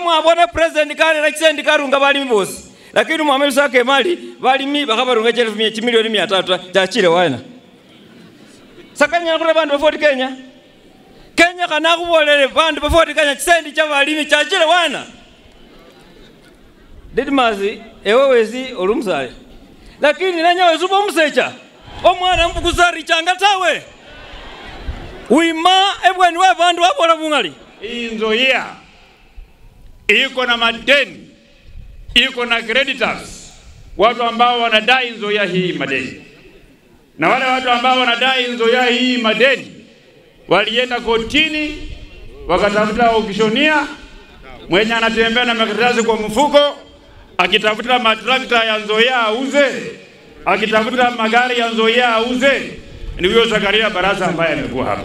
mwabona president kale na kisendi karunga bali mbosi lakini muamelu sake mali bali mi bakabarunga 1 milioni 300 tachire wana sakanya kule bandu bafoti Kenya kana kubolele bandu bafoti Kenya kisendi cha balimi chachire wana Didmazi ewe wezi olumsale lakini nanyawe zuba musecha omwana mpukuzari changa tawe uima ebweni we bandu wabola bungali Nzoia iko na madeni, iko na creditors, watu ambao wanadai Nzoia hii madeni. Na wale watu ambao wanadai Nzoia hii madeni walienda kotini wakatafuta aukishonia mwenye anatembea na makaratasi kwa mfuko akitafuta matrakta ya Nzoia auze, akitafuta magari ya Nzoia auze. Ni huyo Zakaria Barasa ambaye amekuwa hapa.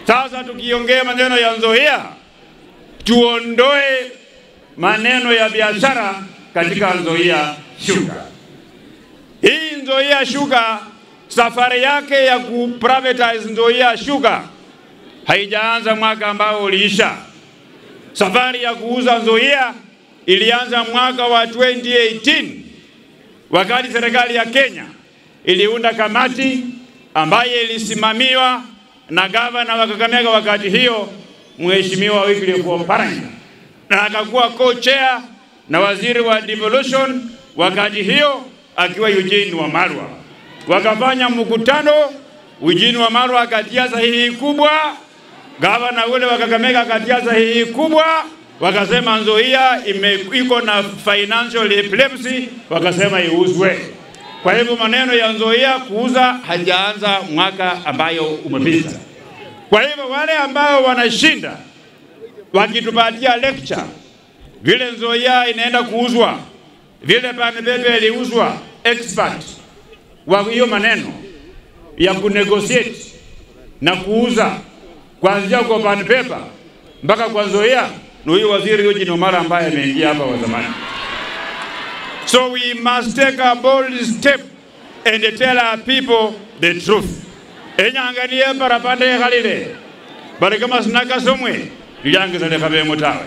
Sasa tukiongea maneno ya Nzoia, tuondoe maneno ya biashara katika Nzoia Sugar. Hii Nzoia Sugar, safari yake ya kuprivatize Nzoia Sugar haijaanza mwaka ambao uliisha. Safari ya kuuza Nzoia ilianza mwaka wa 2018 wakati serikali ya Kenya iliunda kamati ambaye ilisimamiwa na gavana wa Kakamega wakati hiyo Mheshimiwa Wycliffe Oparanya, na akakuwa co-chair na waziri wa devolution wakati hiyo akiwa Eugene Wamalwa. Wakafanya mkutano, Eugene Wamalwa akatia sahihi kubwa, gavana ule wa Kakamega akatia sahihi kubwa, wakasema Nzoia iko na financial epilepsy, wakasema iuzwe. Kwa hivyo maneno ya Nzoia kuuza hajaanza mwaka ambayo umepita. Kwa hivyo wale ambao wanashinda wakitupatia lecture vile Nzoia inaenda kuuzwa, vile Panpepe iliuzwa, expert wa hiyo maneno ya kunegotiate na kuuza kuanzia kwa Panpepe mpaka kwa Nzoia ni huyo waziri Eugene Wamalwa ambaye ameingia hapa wa zamani. So we must take a bold step and tell our people the truth. Enyanganie parapande khalile. Bali kama sinaka somwe, liangiza lekabe mutawe.